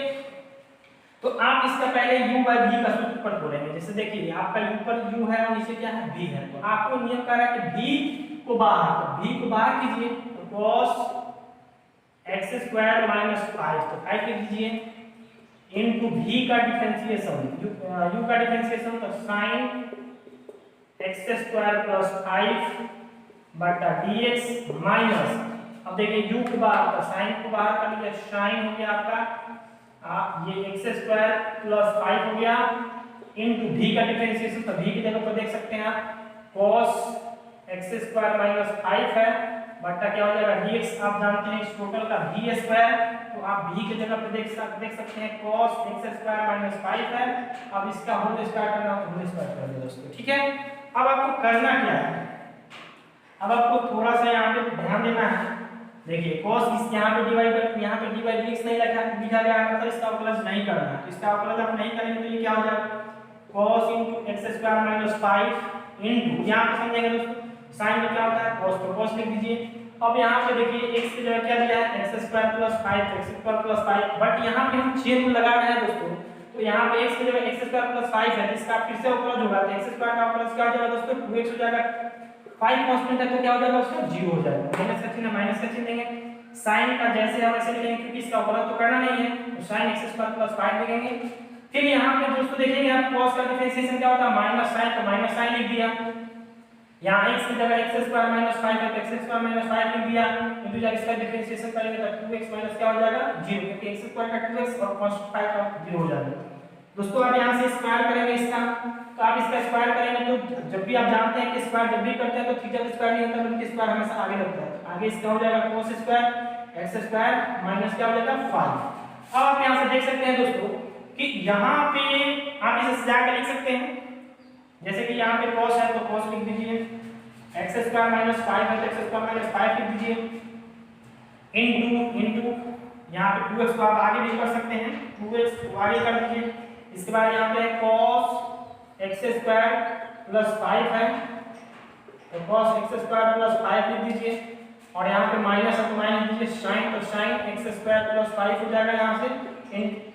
तो आप इसका पहले u/v का सूत्र पर बोलेंगे। जैसे देखिए आपका u पर u है और नीचे क्या है v है, तो आपको नियम कह रहा है कि v को बाहर, तो v को बाहर कीजिए तो cos x² माइनस 5 तो 5 लिख दीजिए इनटू v का डिफरेंशिएशन, u का डिफरेंशिएशन तो sin x² प्लस 5 बटा dx माइनस, अब देखिए u को बाहर तो sin को बाहर कर लिया, sin हो गया आपका ये x² प्लस 5 हो गया इनटू v का डिफरेंशिएशन, तो v की जगह पर देख सकते हैं आप cos एक्स स्क्वायर माइनस 5 है बटा क्या हो जाएगा dx। आप जानते हैं इस टोटल का v स्क्वायर, तो आप v की जगह पे देख सकते हैं cos x स्क्वायर माइनस 5 है। अब इसका होल स्क्वायर करना है, होल स्क्वायर कर दो दोस्तों, ठीक है। अब आपको करना क्या है, अब आपको थोड़ा सा यहाँ पे ध्यान देना है। देखिए cos इस यहाँ पे डिवाइड, यहाँ पे dy dx नहीं लिखा गया है, मतलब इसका अवकलज नहीं करना है। इसका अवकलज आप नहीं करेंगे तो ये क्या हो जाएगा cos x square minus 5 into, यहाँ पे समझेंगे दोस्तों साइन में क्या होता है cos, तो cos लिख दीजिए। अब यहाँ पे देखिए x की जगह क्या दिया है x square plus 5, x square plus 5, but यहाँ पे हम चेन रूल लगा रहे हैं दोस्तों, तो यहाँ पे x की जगह x स्क्वायर प्लस 5 है, इसका फिर से अवकलज होगा, तो x स्क्वायर का अवकलज क्या हो जाएगा दोस्तों 2x हो जाएगा। 5 कांस्टेंट है तो क्या हो जाएगा उसका 0 हो जाएगा, माइनस का चिन्ह माइनस का चिन्ह देंगे। साइन का जैसे हम ऐसे लिखेंगे क्योंकि इसका अवकलज तो करना नहीं है, तो sin x स्क्वायर प्लस 5 लिखेंगे। फिर यहाँ पे दोस्तों देखेंगे आप cos का डिफरेंशिएशन क्या होता है माइनस साइन, तो माइनस साइन लिख दिया। यहाँ x की जगह x स्क्वायर माइनस 5 है तो x स्क्वायर माइनस 5 लिख दिया, इनटू जब इसका डिफरेंशिएशन करेंगे तो 2x माइनस क्या हो जाएगा 0, क्योंकि x स्क्वायर का 2x और cos 5 का 0 हो जाएगा। दोस्तों आप यहाँ से स्क्वायर करेंगे इसका, तो आप इसका स्क्वायर करेंगे तो जब भी आप जानते हैं कि स्क्वायर जब भी करते हैं तो थीटा स्क्वायर नहीं होता बल्कि स्क्वायर हमेशा आगे लगता है। आगे इसका हो जाएगा cos square x square minus क्या हो जाएगा 5। अब आप यहाँ से देख सकते हैं दोस्तों कि यहाँ पे आप इसे सजा के लिख सकते हैं, जैसे कि यहाँ पे cos है तो cos लिख दीजिए, x स्क्वायर माइनस 5 है तो x स्क्वायर माइनस 5 लिख दीजिए, इनटू यहाँ पे 2x को आप आगे भी कर सकते हैं, 2x को आगे कर दीजिए। इसके बाद यहाँ पे cos x स्क्वायर प्लस 5 है तो cos x स्क्वायर प्लस 5 लिख दीजिए, और यहाँ पे माइनस है तो माइनस दीजिए, sin तो sin x स्क्वायर प्लस 5 हो जाएगा। यहाँ से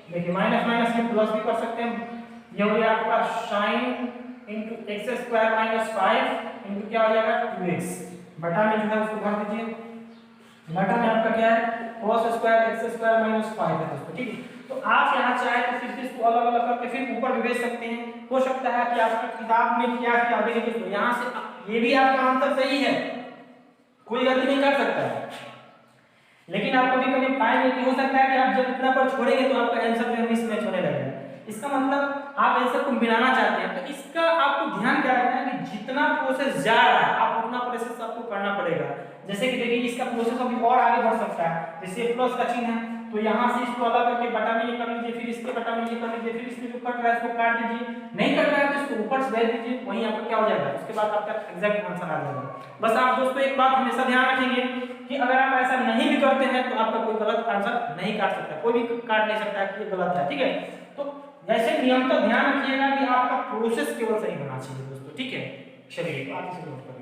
देखिए माइनस माइनस में प्लस भी कर सकते हैं, ये हो गया आपका sin into x square minus 5 into क्या हो जाएगा 2x, बटा में जो है उसको भर दीजिए, बटा में आपका क्या है cos square x square minus 5 है दोस्तों, ठीक है। तो आप यहाँ चाहे तो फिर इसको अलग अलग करके फिर ऊपर भी भेज सकते हैं, हो सकता है कि आपकी किताब में क्या क्या देखिए दोस्तों, यहाँ से ये भी आपका आंसर सही है, कोई गलती नहीं कर सकता है, लेकिन आप कभी कभी पाएंगे कि हो सकता है कि आप जब इतना पर छोड़ेंगे तो आपका आंसर जो है मिसमैच होने लगेगा। इसका मतलब आप आंसर को मिलाना चाहते हैं, तो इसका आपको ध्यान क्या रखना है कि जितना प्रोसेस जा रहा है आप उतना प्रोसेस आपको करना पड़ेगा। जैसे कि देखिए इसका प्रोसेस अभी और आगे बढ़ सकता है, जैसे प्लस का चिन्ह है तो यहाँ से इसको अलग करके बटा में ये कर लीजिए, फिर इसके बटा में ये कर लीजिए, फिर इसमें जो कट रहा है इसको काट दीजिए, नहीं कट रहा है तो इसको ऊपर से भेज दीजिए, वहीं आपका क्या हो जाएगा, उसके बाद आपका एग्जैक्ट आंसर आ जाएगा। बस आप दोस्तों एक बात हमेशा ध्यान रखेंगे कि अगर आप ऐसा नहीं भी करते हैं तो आपका कोई गलत आंसर नहीं काट सकता, कोई भी काट नहीं सकता कि ये गलत है, ठीक है। तो ऐसे नियम का ध्यान रखिएगा कि आपका प्रोसेस केवल सही होना चाहिए दोस्तों, ठीक है। चलिए तो आप इसे नोट कर लें।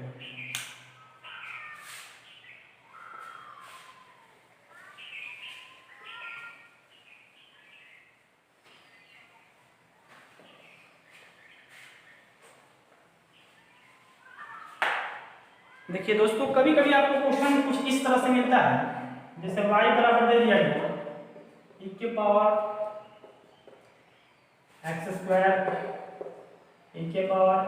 देखिए दोस्तों कभी कभी आपको क्वेश्चन कुछ इस तरह से मिलता है, जैसे y बराबर दे दिया गया e के पावर x स्क्वायर e के पावर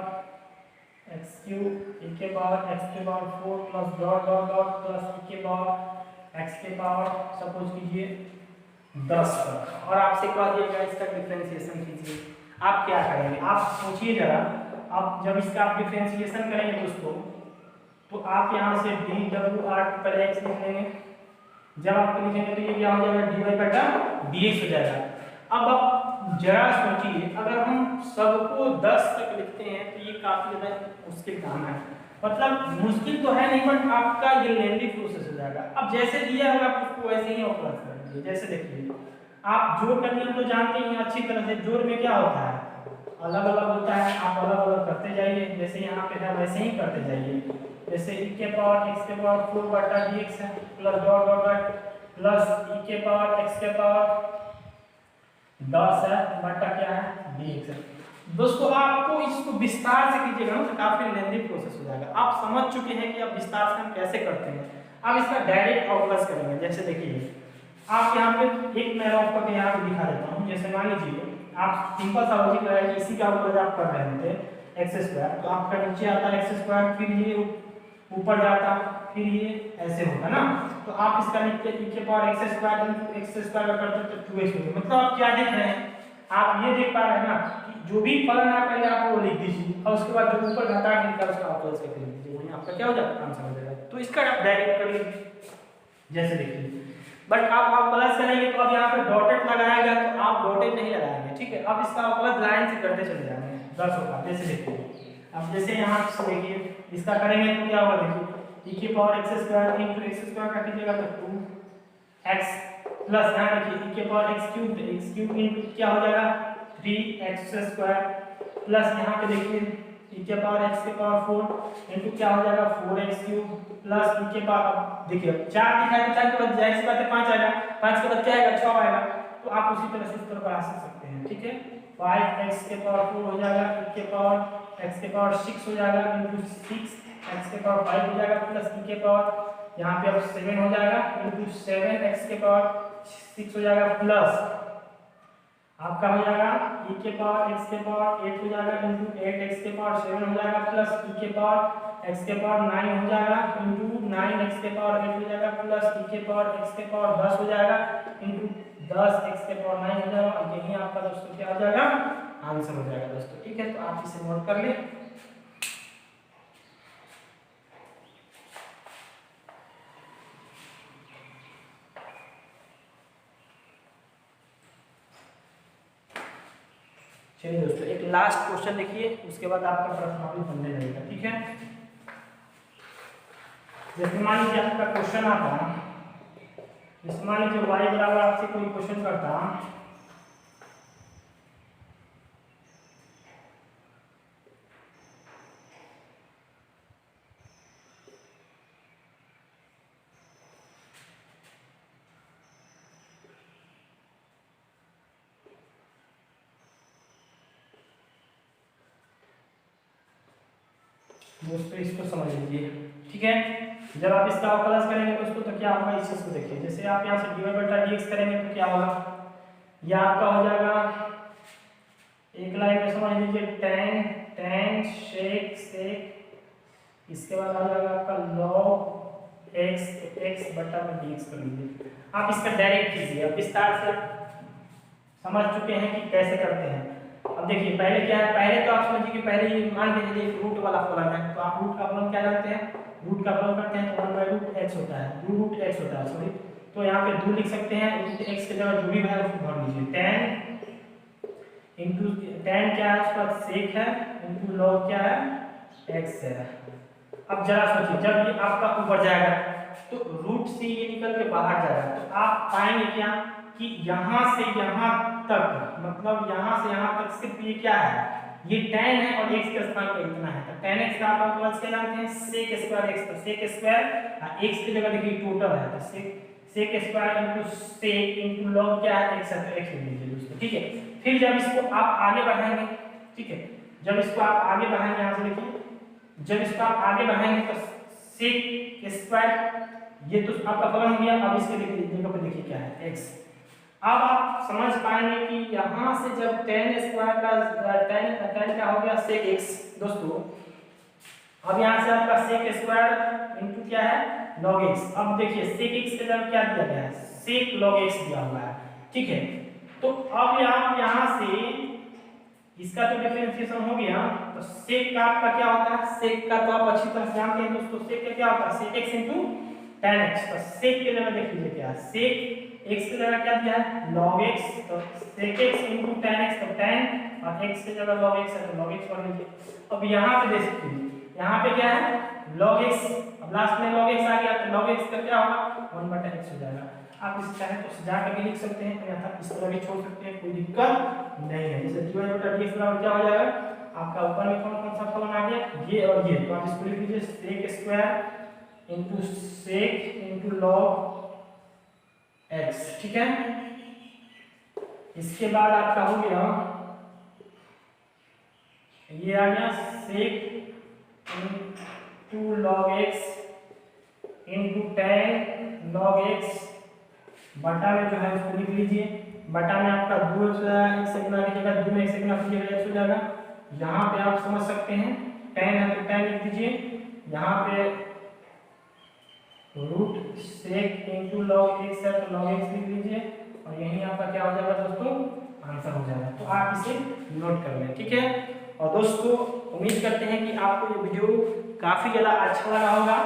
x क्यूब e के पावर x के power 4 plus dot dot dot plus e के पावर x के पावर सपोज कीजिए 10 तक, और आपसे कह दिया गया इसका डिफरेंशिएशन कीजिए। आप क्या करेंगे, आप सोचिए जरा, आप जब इसका आप डिफरेंशिएशन करेंगे दोस्तों तो आप यहाँ से dw पहले x लिख लेंगे, जब आप लिखेंगे तो ये क्या हो जाएगा dy बटा dx हो जाएगा। अब आप जरा सोचिए अगर हम सबको 10 तक लिखते हैं तो ये काफी ज्यादा मुश्किल काम है, मतलब मुश्किल तो है नहीं बट आपका ये लेंथी प्रोसेस हो जाएगा। अब जैसे दिया होगा आप उसको वैसे ही अप्लाई कर दीजिए। जैसे देखिए आप जोड़ का नियम तो जानते ही अच्छी तरह से, जोड़ में क्या होता है अलग अलग होता है, आप अलग अलग करते जाइए, जैसे यहाँ पे है वैसे ही करते जाइए। जैसे e के पावर x के पावर 4 बटा dx है plus dot dot dot plus e के पावर x के पावर 10 है बटा क्या है dx है। दोस्तों आपको इसको विस्तार से कीजिएगा ना तो काफी लेंथी प्रोसेस हो जाएगा। आप समझ चुके हैं कि अब विस्तार से हम कैसे करते हैं, अब इसका डायरेक्ट अवकलज करेंगे। जैसे देखिए आप यहाँ पे एक मैं रफ करके यहाँ पे दिखा देता हूँ। जैसे मान लीजिए आप सिंपल सा लॉजिक लगाइए, इसी का अवकलज आप कर रहे थे एक्स स्क्वायर, तो आपका नीचे आता है एक्स स्क्वायर, फिर ये ऊपर जाता, फिर ये ऐसे होगा ना, तो आप इसका लिखते e के पावर x स्क्वायर का करते तो 2x होगा। मतलब आप क्या देख रहे हैं, आप ये देख पा रहे हैं ना कि जो भी फलन है पहले आप वो लिख दीजिए और उसके बाद जो ऊपर घातांक लिखा है उसका आप प्लस करके लिख दीजिए, वहीं आपका क्या हो जाएगा आंसर हो जाएगा। तो इसका आप डायरेक्ट कर लीजिए जैसे देखिए, बट आप प्लस करेंगे तो अब यहाँ पे डॉटेड लगाएगा तो आप डॉटेड नहीं लगाएंगे, ठीक है। अब इसका प्लस लाइन से करते चले जाएंगे 10 होगा, जैसे देखिए अब जैसे यहाँ से देखिए इसका करेंगे तो क्या होगा देखिए e की power x square into x square का कीजिएगा तो 2x प्लस यहाँ देखिए e की पावर x क्यूब इनटू क्या हो जाएगा 3x स्क्वायर प्लस यहाँ पे देखिए e के पावर x के पावर 4 इनटू क्या हो जाएगा 4x क्यूब प्लस e के पावर, देखिए 4 दिखा है तो 4 के बाद जाहिर सी बात है 5 आएगा, 5 के बाद क्या आएगा 6 आएगा, तो आप उसी तरह से इस तरह बना सकते हैं, ठीक है। 5x के पावर 4 हो जाएगा e के पावर x के पावर 6 हो जाएगा इनटू 6 x के पावर 5 हो जाएगा प्लस e के पावर यहाँ पे अब 7 हो जाएगा इनटू 7 x के पावर 6 हो जाएगा प्लस आपका हो जाएगा e के पावर x के पावर 8 हो जाएगा इनटू 8x के पावर 7 हो जाएगा प्लस e के पावर x के पावर 9 हो जाएगा इनटू 9x के पावर 8 हो जाएगा प्लस e के पावर x के पावर 10 हो जाएगा इनटू 10x के पावर 9 हो जाएगा, और यही आपका दोस्तों क्या हो जाएगा आंसर हो जाएगा दोस्तों, ठीक है। तो आप इसे नोट कर ले। चलिए दोस्तों एक लास्ट क्वेश्चन देखिए, उसके बाद आपका प्रश्नावली बनने लगेगा, ठीक है। जैसे मान लीजिए आपका क्वेश्चन आता, जैसे मान लीजिए y बराबर आपसे कोई क्वेश्चन करता दोस्तों, इसको समझ लीजिए, ठीक है। जब आप इसका प्लस करेंगे दोस्तों तो क्या होगा इस चीज को देखिए, जैसे आप यहाँ से dy बटा dx करेंगे तो क्या होगा, यह आपका हो जाएगा एक लाइन में समझ लीजिए tan sec, इसके बाद आ जाएगा आपका log x बटा में dx कर लीजिए। आप इसका डायरेक्ट कीजिए, अब विस्तार से समझ चुके हैं कि कैसे करते हैं। अब देखिए पहले क्या है, पहले तो आप समझिए कि पहले ये मान के चलिए रूट वाला फलन है, तो आप रूट का फलन क्या करते हैं, रूट का फलन करते हैं तो 1/√x होता है, 2√x होता है सॉरी, तो यहाँ पे 2 लिख सकते हैं, x के जगह जो भी है उसको भर लीजिए, tan क्या है उसका sec है इनटू log क्या है x है। अब जरा सोचिए जब ये आपका ऊपर जाएगा तो रूट से ये निकल के बाहर जाएगा, तो आप पाएंगे क्या कि यहाँ से यहाँ तक, मतलब यहाँ से यहाँ तक सिर्फ ये क्या है, ये tan है और x के स्थान पर इतना है, तो tan x का आप प्लस क्या जानते हैं sec स्क्वायर x, तो sec स्क्वायर x की जगह देखिए टोटल है तो sec square into sec into log क्या है x है, तो x लिख लीजिए दोस्तों, ठीक है। फिर जब इसको आप आगे बढ़ाएंगे, ठीक है, जब इसको आप आगे बढ़ाएंगे यहाँ से देखिए, जब इसको आप आगे बढ़ाएंगे तो sec स्क्वायर ये तो आपका फलन हो गया। अब इसके देखिए जगह पे देखिए क्या है x। अब आप समझ पाएंगे कि यहाँ से जब tan स्क्वायर का tan क्या हो गया sec x दोस्तों, अब यहाँ से आपका sec स्क्वायर इनटू क्या है log x। अब देखिए sec x के जगह क्या दिया गया है sec log x दिया हुआ है, ठीक है। तो अब आप यहाँ से इसका तो डिफरेंशिएशन हो गया, तो sec का आपका क्या होता है, sec का तो आप अच्छी तरह से जानते हैं दोस्तों, sec का क्या होता है sec x into tan x। तो sec के जगह देख लीजिए क्या है sec x की जगह क्या दिया है log x, तो sec x into tan x, तो tan और x की जगह log x है तो log x पढ़ लीजिए। अब यहाँ पे देख लीजिए यहाँ पे क्या है log x, अब लास्ट में log x आ गया तो log x का क्या होगा 1/x हो जाएगा। आप इस चाहे तो सजा करके लिख सकते हैं या इस तरह भी छोड़ सकते हैं, कोई दिक्कत नहीं है। जैसे dy बटा dx बराबर क्या हो जाएगा आपका ऊपर में कौन कौन सा फलन आ गया ये और ये, तो आप इसको लिख लीजिए sec square into sec into log x, ठीक है। इसके बाद आपका हो गया ये आ गया sec into log x into tan log x बटा में जो है उसको लिख लीजिए, बटा में आपका 2 x से गुणा कीजिएगा, 2 में x से गुणा कीजिएगा x हो जाएगा। यहाँ पे आप समझ सकते हैं tan है तो tan लिख दीजिए, यहाँ पे root sec into log x है तो log x लिख लीजिए, और यही आपका क्या हो जाएगा दोस्तों आंसर हो जाएगा। तो आप इसे नोट कर लें, ठीक है। और दोस्तों उम्मीद करते हैं कि आपको ये वीडियो काफ़ी ज़्यादा अच्छा लगा होगा।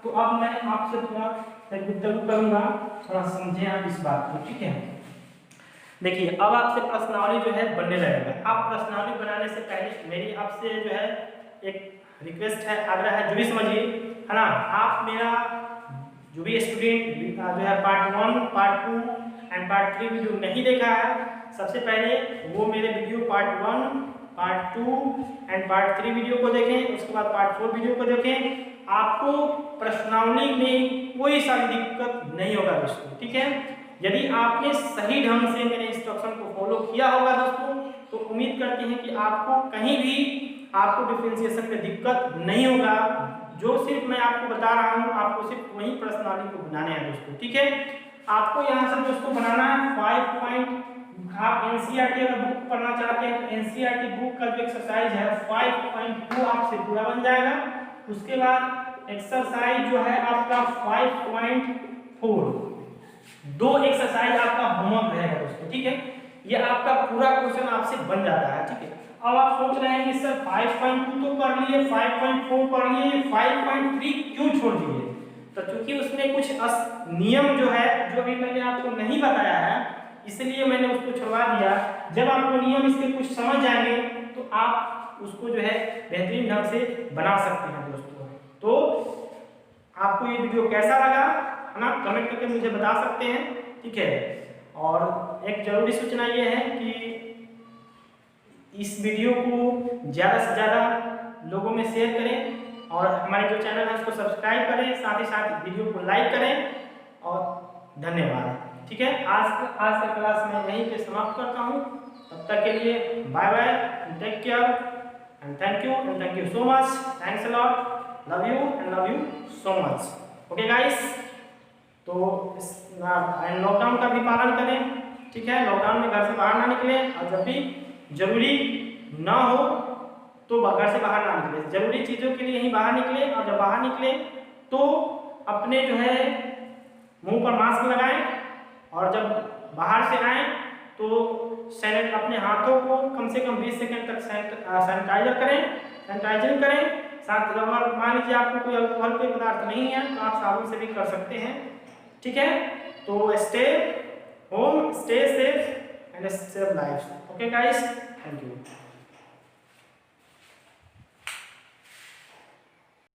तो अब मैं आपसे थोड़ा गुफ्तगू करूँगा, थोड़ा समझें आप इस बात को, ठीक है। देखिए अब आपसे प्रश्नावली जो है बनने लगेगा। आप प्रश्नावली बनाने से पहले मेरी आपसे जो है एक रिक्वेस्ट है, आग्रह है, जो भी समझिए, है ना। आप मेरा जो भी स्टूडेंट जो है part 1, part 2 and part 3 video नहीं देखा है, सबसे पहले वो मेरे video part 1, part 2 and part 3 video को देखें, उसके बाद पार्ट 4 वीडियो को देखें। आपको प्रश्नावली में कोई सारी दिक्कत नहीं होगा दोस्तों, ठीक है। यदि आपने सही ढंग से मेरे इंस्ट्रक्शन को फॉलो किया होगा दोस्तों, तो उम्मीद करते हैं कि आपको कहीं भी आपको डिफरेंशिएशन में दिक्कत नहीं होगा। जो सिर्फ मैं आपको बता रहा हूँ, आपको सिर्फ वही प्रश्नावली को बनाने हैं दोस्तों, ठीक है। आपको यहाँ से दोस्तों बनाना है 5 पॉइंट। आप एनसीईआरटी अगर बुक पढ़ना चाहते हैं तो एनसीईआरटी बुक का जो एक्सरसाइज है 5.2 आपसे पूरा बन जाएगा। उसके बाद एक्सरसाइज जो है आपका 5.4, 2 एक्सरसाइज आपका होमवर्क रहेगा दोस्तों, ठीक है। ये आपका पूरा क्वेश्चन आपसे बन जाता है, ठीक है। अब आप सोच रहे हैं कि सर 5.2 तो पढ़ लिए, 5.4 पढ़ लिए, 5.3 क्यों छोड़ दिए? तो चूंकि उसमें कुछ नियम जो है, जो अभी मैंने आपको नहीं बताया है, इसलिए मैंने उसको छुड़वा दिया। जब आपको नियम इसके कुछ समझ जाएंगे तो आप उसको जो है बेहतरीन ढंग से बना सकते हैं दोस्तों। तो आपको ये वीडियो कैसा लगा, है ना, कमेंट करके मुझे बता सकते हैं, ठीक है। और एक जरूरी सूचना ये है कि इस वीडियो को ज़्यादा से ज़्यादा लोगों में शेयर करें और हमारे जो चैनल है उसको सब्सक्राइब करें, साथ ही साथ वीडियो को लाइक करें। और धन्यवाद, ठीक है। आज का क्लास मैं यहीं पे समाप्त करता हूँ। तब तक के लिए bye bye, take care and thank you so much, thanks a lot, love you and love you so much. Okay guys, तो लॉकडाउन का भी पालन करें, ठीक है। लॉकडाउन में घर से बाहर ना निकले, और जब भी जरूरी ना हो तो घर से बाहर ना निकले, जरूरी चीज़ों के लिए ही बाहर निकले। और जब बाहर निकले तो अपने जो है मुंह पर मास्क लगाएं, और जब बाहर से आए तो अपने हाथों को कम से कम 20 सेकंड तक सैनिटाइजर करें। साथ अगर मान लीजिए आपको कोई अल्कोहल के पदार्थ नहीं है तो आप साबुन से भी कर सकते हैं, ठीक है। तो stay home, stay safe and save life. Okay guys, thank you.